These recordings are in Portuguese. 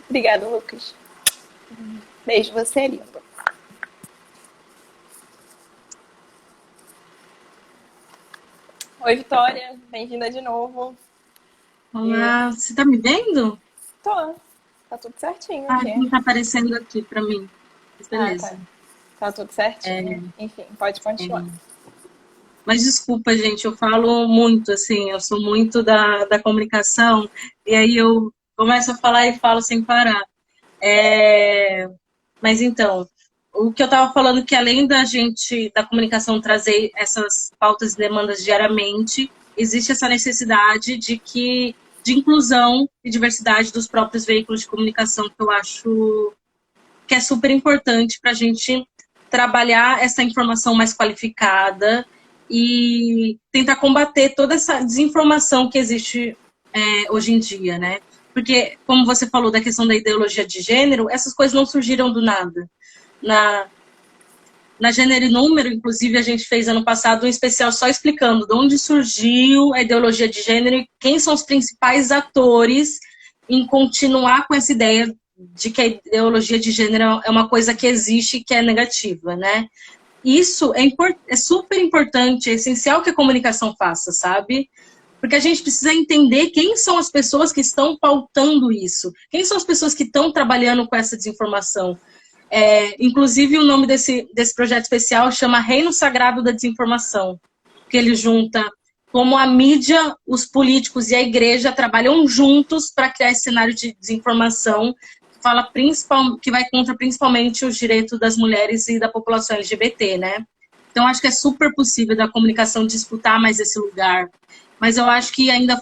Obrigada, Lucas. Beijo, você é lindo. Oi, Vitória. Bem-vinda de novo. E Olá, você tá me vendo? tô. Tá tudo certinho Ah, aqui. não tá aparecendo aqui pra mim. Mas Ah, tá. beleza. Tá tudo É, certinho. Enfim, pode continuar. é. Mas desculpa, gente, eu falo muito, assim, eu sou muito da comunicação, e aí eu começo a falar e falo sem parar. É, mas então, o que eu estava falando que além da gente, da comunicação trazer essas pautas e demandas diariamente, existe essa necessidade de inclusão e diversidade dos próprios veículos de comunicação, que eu acho que é super importante para a gente trabalhar essa informação mais qualificada e tentar combater toda essa desinformação que existe hoje em dia, né? Porque, como você falou da questão da ideologia de gênero, essas coisas não surgiram do nada. Na, na Gênero e Número, inclusive, a gente fez ano passado um especial só explicando de onde surgiu a ideologia de gênero e quem são os principais atores em continuar com essa ideia de que a ideologia de gênero é uma coisa que existe e que é negativa, né? Isso é super importante, é essencial que a comunicação faça, sabe? Porque a gente precisa entender quem são as pessoas que estão pautando isso, quem são as pessoas que estão trabalhando com essa desinformação. Inclusive, o nome desse projeto especial chama Reino Sagrado da Desinformação, que ele junta como a mídia, os políticos e a igreja trabalham juntos para criar esse cenário de desinformação que vai contra principalmente os direitos das mulheres e da população LGBT, né? Então, acho que é super possível da comunicação disputar mais esse lugar. Mas eu acho que ainda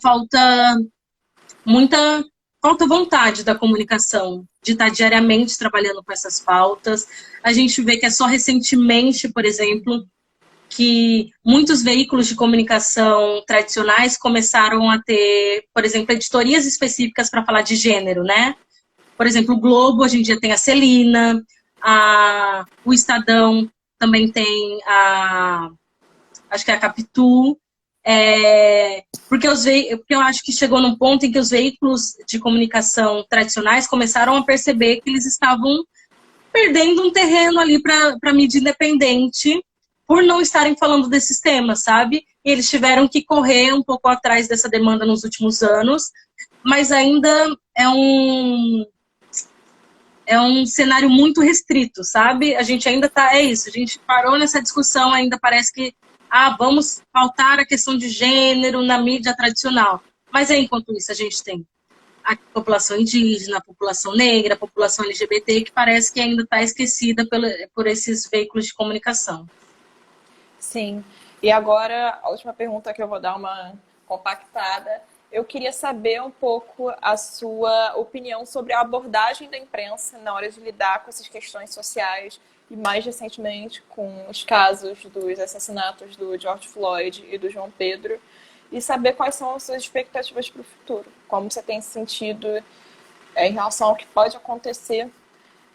muita falta vontade da comunicação, de estar diariamente trabalhando com essas pautas. A gente vê que é só recentemente, por exemplo, que muitos veículos de comunicação tradicionais começaram a ter, por exemplo, editorias específicas para falar de gênero, né? Por exemplo, o Globo, hoje em dia tem a Celina, o Estadão também tem acho que é a Capitu, porque eu acho que chegou num ponto em que os veículos de comunicação tradicionais começaram a perceber que eles estavam perdendo um terreno ali para a mídia independente por não estarem falando desses temas, sabe? E eles tiveram que correr um pouco atrás dessa demanda nos últimos anos, mas ainda é um cenário muito restrito, sabe? A gente ainda tá, é isso, a gente parou nessa discussão, ainda parece que, vamos pautar a questão de gênero na mídia tradicional. Mas enquanto isso, a gente tem a população indígena, a população negra, a população LGBT, que parece que ainda está esquecida por esses veículos de comunicação. Sim. E agora, a última pergunta que eu vou dar uma compactada. Eu queria saber um pouco a sua opinião sobre a abordagem da imprensa na hora de lidar com essas questões sociais e, mais recentemente, com os casos dos assassinatos do George Floyd e do João Pedro, e saber quais são as suas expectativas para o futuro. Como você tem se sentido em relação ao que pode acontecer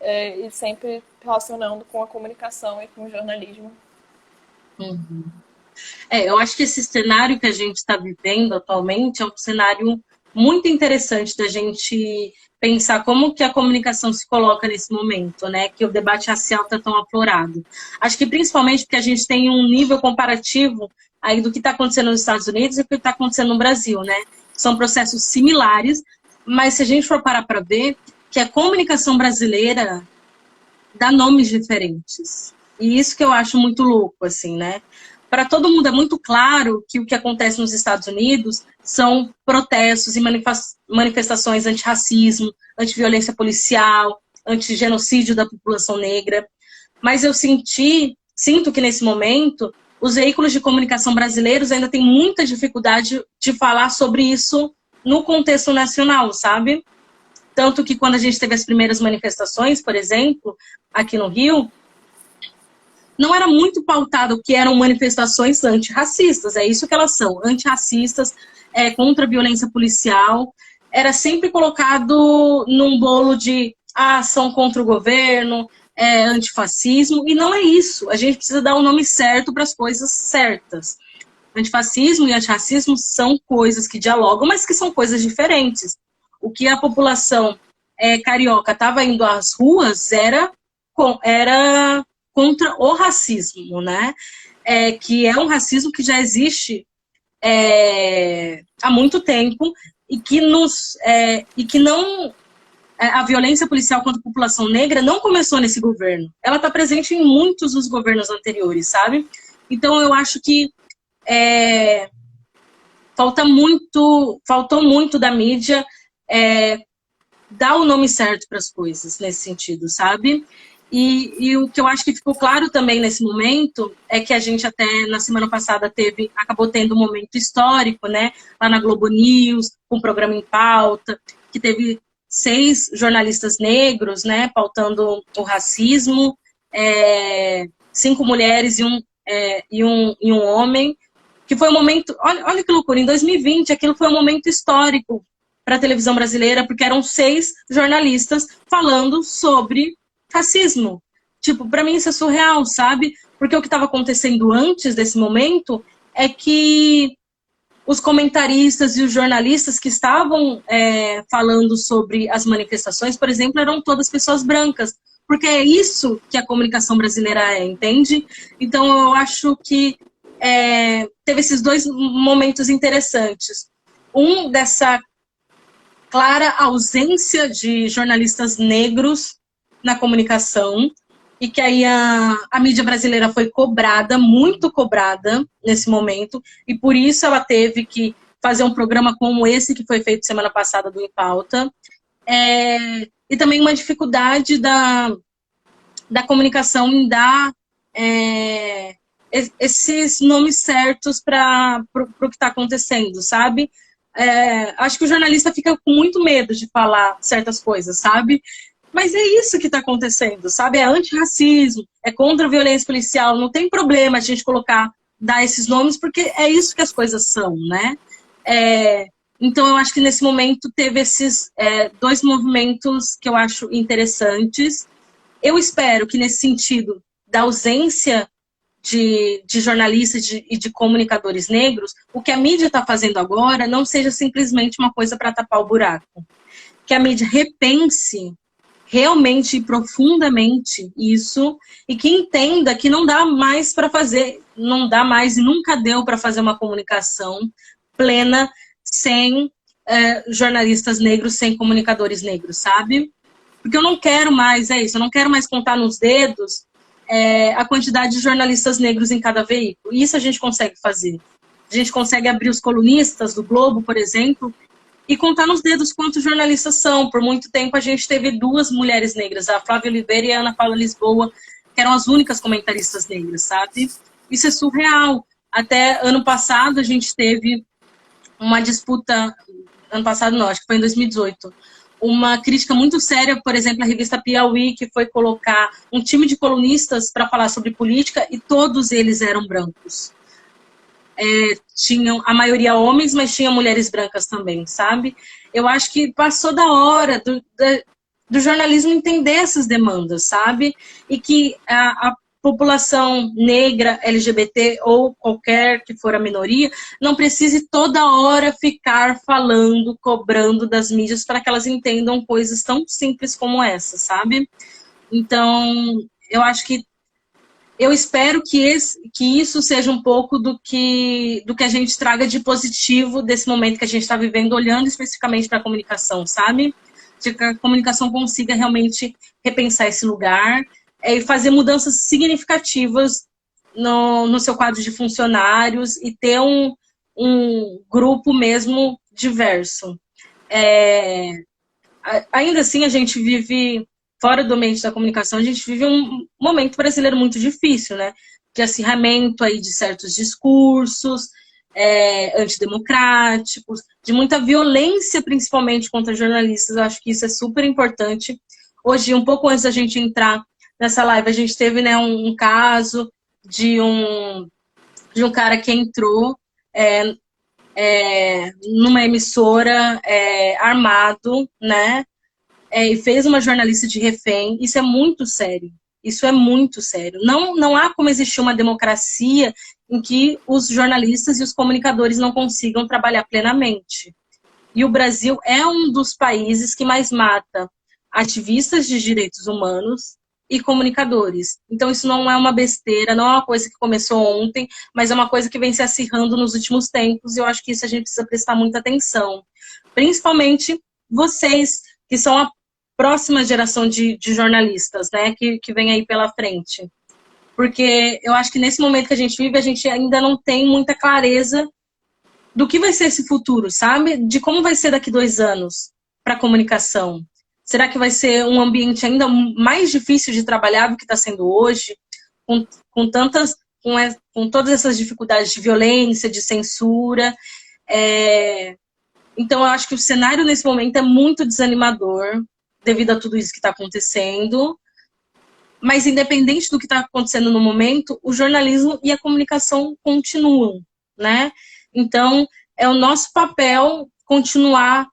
e sempre relacionando com a comunicação e com o jornalismo. Uhum. Eu acho que esse cenário que a gente está vivendo atualmente é um cenário muito interessante da gente pensar como que a comunicação se coloca nesse momento, né? Que o debate racial está tão aflorado. Acho que principalmente porque a gente tem um nível comparativo aí do que está acontecendo nos Estados Unidos e do que está acontecendo no Brasil, né? São processos similares, mas se a gente for parar para ver que a comunicação brasileira dá nomes diferentes. E isso que eu acho muito louco, assim, né? Para todo mundo é muito claro que o que acontece nos Estados Unidos são protestos e manifestações antirracismo, antiviolência policial, antigenocídio da população negra. Mas eu sinto que nesse momento os veículos de comunicação brasileiros ainda têm muita dificuldade de falar sobre isso no contexto nacional, sabe? Tanto que quando a gente teve as primeiras manifestações, por exemplo, aqui no Rio, não era muito pautado que eram manifestações antirracistas, é isso que elas são, antirracistas, contra a violência policial, era sempre colocado num bolo de ação contra o governo, antifascismo, e não é isso, a gente precisa dar o nome certo para as coisas certas. Antifascismo e antirracismo são coisas que dialogam, mas que são coisas diferentes. O que a população carioca estava indo às ruas, era contra o racismo, né? Que é um racismo que já existe há muito tempo e que não a violência policial contra a população negra não começou nesse governo. Ela está presente em muitos dos governos anteriores, sabe? Então eu acho que faltou muito da mídia dar o nome certo para as coisas nesse sentido, sabe? E o que eu acho que ficou claro também nesse momento é que a gente até na semana passada acabou tendo um momento histórico, né? Lá na Globo News, com um programa em pauta, que teve 6 jornalistas negros, né? Pautando o racismo, 5 mulheres e um homem, que foi um momento, olha que loucura, em 2020 aquilo foi um momento histórico para a televisão brasileira, porque eram 6 jornalistas falando sobre racismo. Tipo, para mim isso é surreal, sabe? Porque o que estava acontecendo antes desse momento é que os comentaristas e os jornalistas que estavam falando sobre as manifestações, por exemplo, eram todas pessoas brancas, porque é isso que a comunicação brasileira entende? Então eu acho que teve esses 2 momentos interessantes. Um dessa clara ausência de jornalistas negros na comunicação, e que aí a mídia brasileira foi cobrada, muito cobrada nesse momento, e por isso ela teve que fazer um programa como esse que foi feito semana passada do Em Pauta, e também uma dificuldade da comunicação em dar esses nomes certos para o que está acontecendo, sabe? Acho que o jornalista fica com muito medo de falar certas coisas, sabe? Mas é isso que está acontecendo, sabe? É antirracismo, é contra a violência policial, não tem problema a gente dar esses nomes, porque é isso que as coisas são, né? Então eu acho que nesse momento teve esses 2 movimentos que eu acho interessantes. Eu espero que nesse sentido da ausência de jornalistas e de comunicadores negros, o que a mídia está fazendo agora não seja simplesmente uma coisa para tapar o buraco. Que a mídia repense realmente e profundamente isso e que entenda que não dá mais para fazer, não dá mais e nunca deu para fazer uma comunicação plena sem jornalistas negros, sem comunicadores negros, sabe? Porque eu não quero mais, eu não quero mais contar nos dedos a quantidade de jornalistas negros em cada veículo. Isso a gente consegue fazer. A gente consegue abrir os colunistas do Globo, por exemplo, e contar nos dedos quantos jornalistas são. Por muito tempo a gente teve 2 mulheres negras, a Flávia Oliveira e a Ana Paula Lisboa, que eram as únicas comentaristas negras, sabe? Isso é surreal. Até ano passado a gente teve uma disputa, ano passado não, acho que foi em 2018, uma crítica muito séria, por exemplo, à revista Piauí, que foi colocar um time de colunistas para falar sobre política e todos eles eram brancos. Tinham a maioria homens, mas tinha mulheres brancas também, sabe? Eu acho que passou da hora do jornalismo entender essas demandas, sabe? E que a população negra, LGBT ou qualquer que for a minoria, não precise toda hora ficar falando, cobrando das mídias para que elas entendam coisas tão simples como essa, sabe? Então, eu espero que isso seja um pouco do que a gente traga de positivo desse momento que a gente está vivendo, olhando especificamente para a comunicação, sabe? De que a comunicação consiga realmente repensar esse lugar e fazer mudanças significativas no seu quadro de funcionários e ter um grupo mesmo diverso. Ainda assim, a gente vive, fora do ambiente da comunicação, a gente vive um momento brasileiro muito difícil, né? De acirramento aí de certos discursos antidemocráticos, de muita violência, principalmente contra jornalistas. Eu acho que isso é super importante. Hoje, um pouco antes da gente entrar nessa live, a gente teve, né, um caso de um cara que entrou numa emissora armado, né? E fez uma jornalista de refém. Isso é muito sério. Isso é muito sério. Não há como existir uma democracia em que os jornalistas e os comunicadores não consigam trabalhar plenamente. E o Brasil é um dos países que mais mata ativistas de direitos humanos e comunicadores. Então, isso não é uma besteira, não é uma coisa que começou ontem, mas é uma coisa que vem se acirrando nos últimos tempos, e eu acho que isso a gente precisa prestar muita atenção. Principalmente vocês, que são a próxima geração de jornalistas, né, que vem aí pela frente. Porque eu acho que nesse momento que a gente vive, a gente ainda não tem muita clareza do que vai ser esse futuro, sabe? De como vai ser daqui 2 anos para a comunicação. Será que vai ser um ambiente ainda mais difícil de trabalhar do que está sendo hoje? Com todas essas dificuldades de violência, de censura. Então, eu acho que o cenário nesse momento é muito desanimador, devido a tudo isso que está acontecendo. Mas, independente do que está acontecendo no momento, o jornalismo e a comunicação continuam, né? Então, é o nosso papel continuar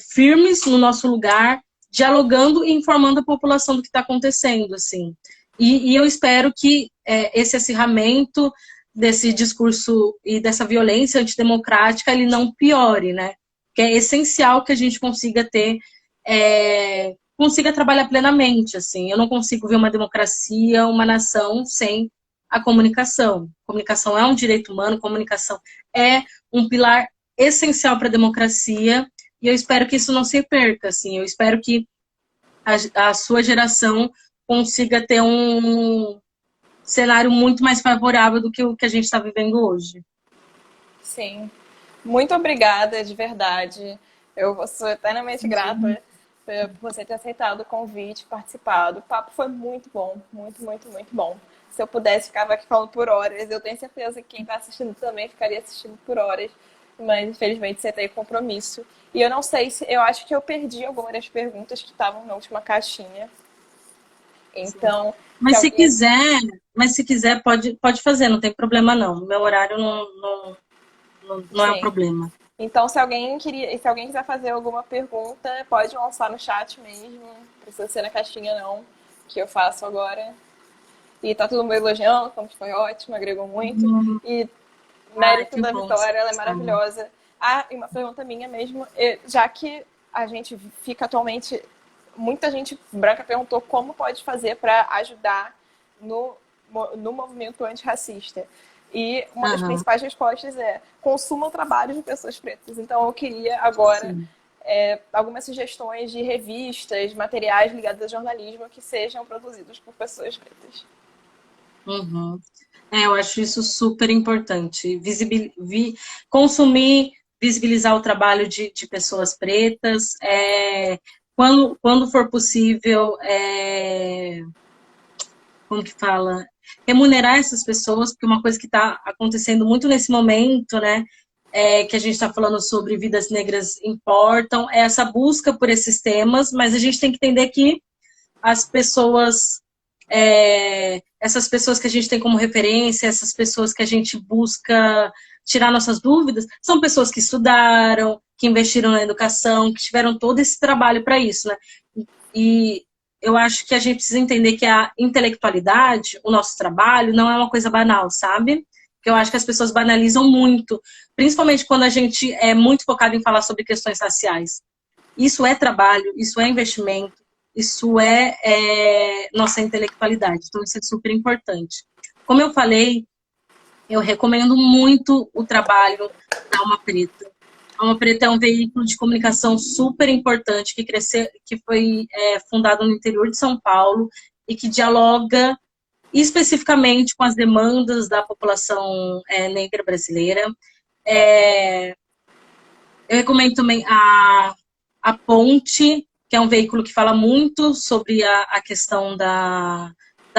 firmes no nosso lugar, dialogando e informando a população do que está acontecendo, assim. E eu espero que esse acirramento desse discurso e dessa violência antidemocrática, ele não piore, né? Que é essencial que a gente consiga consiga trabalhar plenamente, assim. Eu não consigo ver uma democracia, uma nação sem a comunicação. Comunicação é um direito humano, comunicação é um pilar essencial para a democracia, e eu espero que isso não se perca, assim. Eu espero que a sua geração consiga ter um cenário muito mais favorável do que o que a gente está vivendo hoje. Sim. Muito obrigada, de verdade. Eu sou eternamente grata por você ter aceitado o convite, participado. O papo foi muito bom, muito, muito, muito bom. Se eu pudesse, ficava aqui falando por horas. Eu tenho certeza que quem está assistindo também ficaria assistindo por horas. Mas, infelizmente, você tem compromisso. E eu não sei se... Eu acho que eu perdi algumas das perguntas que estavam na última caixinha. Então... Mas se quiser, pode fazer, não tem problema não. Meu horário não é um problema. Então, se alguém quiser fazer alguma pergunta, pode lançar no chat mesmo. Não precisa ser na caixinha, não, que eu faço agora. E tá todo mundo elogiando, como que foi ótimo, agregou muito. E mérito da Vitória, ela é maravilhosa. Ah, e uma pergunta minha mesmo, já que a gente fica atualmente... Muita gente branca perguntou como pode fazer para ajudar no movimento antirracista. E uma das principais respostas é: consuma o trabalho de pessoas pretas. Então, eu queria agora algumas sugestões de revistas, materiais ligados ao jornalismo que sejam produzidos por pessoas pretas. Eu acho isso super importante. Consumir, visibilizar o trabalho de pessoas pretas. Quando for possível, como que fala? Remunerar essas pessoas, porque uma coisa que está acontecendo muito nesse momento, né, que a gente está falando sobre vidas negras importam, é essa busca por esses temas, mas a gente tem que entender que as pessoas, essas pessoas que a gente tem como referência, essas pessoas que a gente busca tirar nossas dúvidas, são pessoas que estudaram, que investiram na educação, que tiveram todo esse trabalho para isso, né? E eu acho que a gente precisa entender que a intelectualidade, o nosso trabalho, não é uma coisa banal, sabe? Porque eu acho que as pessoas banalizam muito, principalmente quando a gente é muito focado em falar sobre questões raciais. Isso é trabalho, isso é investimento, isso é nossa intelectualidade. Então, isso é super importante. Como eu falei, eu recomendo muito o trabalho da Alma Preta. A Alma Preta é um veículo de comunicação super importante que foi fundado no interior de São Paulo e que dialoga especificamente com as demandas da população negra brasileira. Eu recomendo também a Ponte, que é um veículo que fala muito sobre a questão da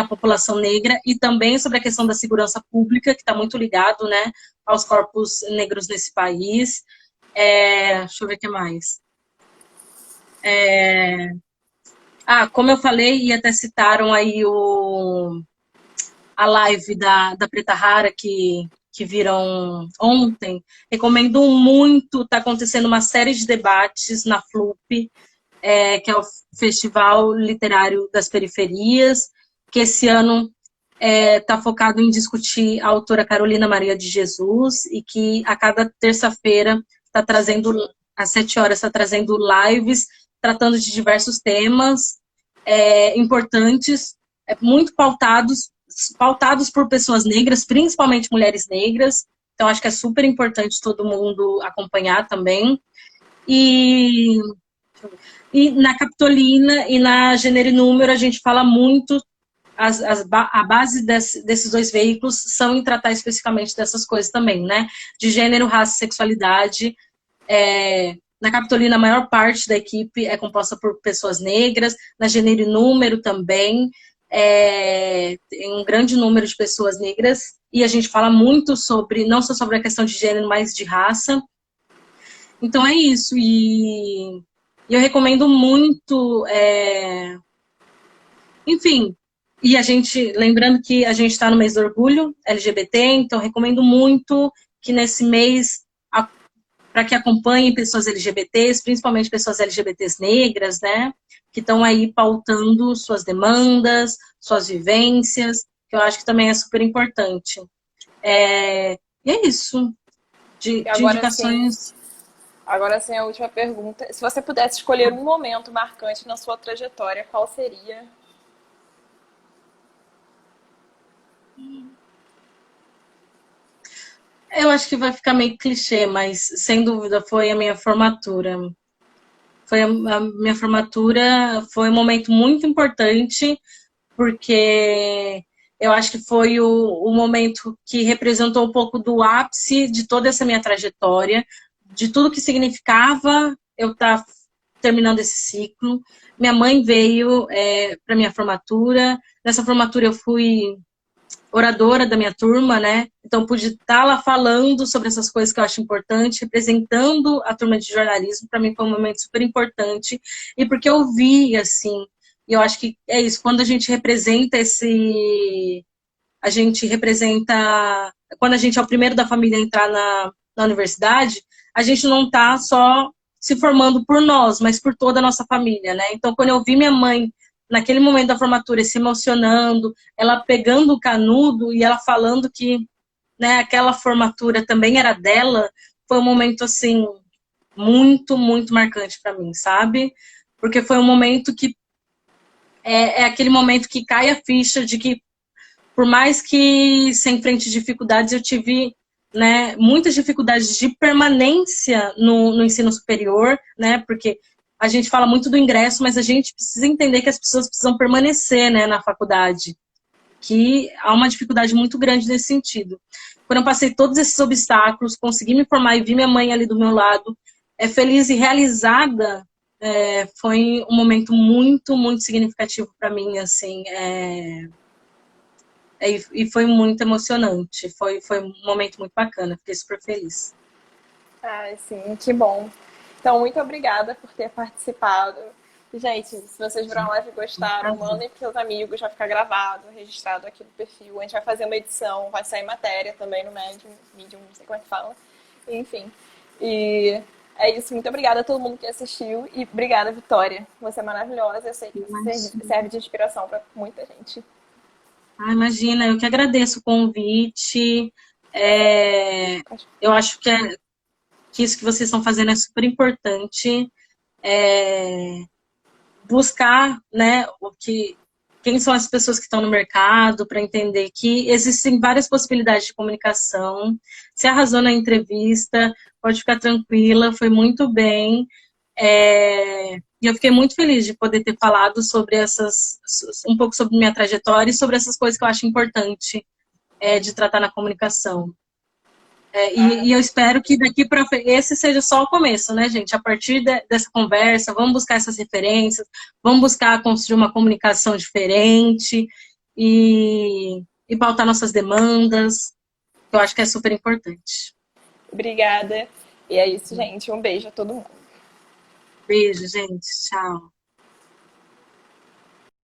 população negra e também sobre a questão da segurança pública, que está muito ligado, né, aos corpos negros nesse país. Deixa eu ver o que mais. Como eu falei, e até citaram aí a live da Preta Rara que viram ontem. Recomendo muito, está acontecendo uma série de debates na FLUP, que é o Festival Literário das Periferias, que esse ano está focado em discutir a autora Carolina Maria de Jesus e que a cada terça-feira está trazendo, às 7 horas, está trazendo lives tratando de diversos temas importantes, muito pautados por pessoas negras, principalmente mulheres negras. Então, acho que é super importante todo mundo acompanhar também. E na Capitolina e na Gênero e Número, a gente fala muito, a base desses dois veículos são em tratar especificamente dessas coisas também, né? De gênero, raça e sexualidade. Na Capitolina, a maior parte da equipe é composta por pessoas negras, na Gênero e Número também, tem um grande número de pessoas negras, e a gente fala muito sobre, não só sobre a questão de gênero, mas de raça. Então é isso, e eu recomendo muito, enfim, e a gente, lembrando que a gente está no mês do orgulho LGBT, então recomendo muito que nesse mês, para que acompanhem pessoas LGBTs, principalmente pessoas LGBTs negras, né, que estão aí pautando suas demandas, suas vivências, que eu acho que também é super importante. E é isso, de indicações. Agora sim, a última pergunta. Se você pudesse escolher um momento marcante na sua trajetória, qual seria? Eu acho que vai ficar meio clichê, mas sem dúvida foi a minha formatura. A minha formatura foi um momento muito importante, porque eu acho que foi o momento que representou um pouco do ápice de toda essa minha trajetória, de tudo que significava eu estar terminando esse ciclo. Minha mãe veio para minha formatura. Nessa formatura eu fui oradora da minha turma, né? Então pude estar lá falando sobre essas coisas que eu acho importante, representando a turma de jornalismo. Para mim foi um momento super importante, e porque eu vi, assim, e eu acho que é isso, quando a gente representa quando a gente é o primeiro da família a entrar na universidade, a gente não está só se formando por nós, mas por toda a nossa família, né? Então, quando eu vi minha mãe naquele momento da formatura se emocionando, ela pegando o canudo e ela falando que, né, aquela formatura também era dela, foi um momento, assim, muito, muito marcante para mim, sabe? Porque foi um momento que é aquele momento que cai a ficha de que, por mais que se enfrente dificuldades, eu tive, né, muitas dificuldades de permanência no ensino superior, né, porque a gente fala muito do ingresso, mas a gente precisa entender que as pessoas precisam permanecer, né, na faculdade, que há uma dificuldade muito grande nesse sentido. Quando eu passei todos esses obstáculos, consegui me formar e vi minha mãe ali do meu lado, feliz e realizada, foi um momento muito, muito significativo para mim, assim, e foi muito emocionante, foi um momento muito bacana, fiquei super feliz. Ai, sim, que bom. Então, muito obrigada por ter participado. Gente, se vocês viram a live e gostaram, mandem para seus amigos, vai ficar gravado, registrado aqui no perfil. A gente vai fazer uma edição, vai sair matéria também no Medium, não sei como é que fala. Enfim. E é isso, muito obrigada a todo mundo que assistiu. E obrigada, Vitória. Você é maravilhosa. Eu sei que você serve de inspiração para muita gente. Ah, imagina, eu que agradeço o convite. Eu acho que isso que vocês estão fazendo é super importante. Buscar, né, quem são as pessoas que estão no mercado, para entender que existem várias possibilidades de comunicação. Você arrasou na entrevista, pode ficar tranquila, foi muito bem. E eu fiquei muito feliz de poder ter falado sobre um pouco sobre minha trajetória e sobre essas coisas que eu acho importante de tratar na comunicação. E eu espero que daqui para frente, esse seja só o começo, né, gente? A partir dessa conversa, vamos buscar essas referências, vamos buscar construir uma comunicação diferente e pautar nossas demandas, que eu acho que é super importante. Obrigada. E é isso, gente. Um beijo a todo mundo. Beijo, gente. Tchau.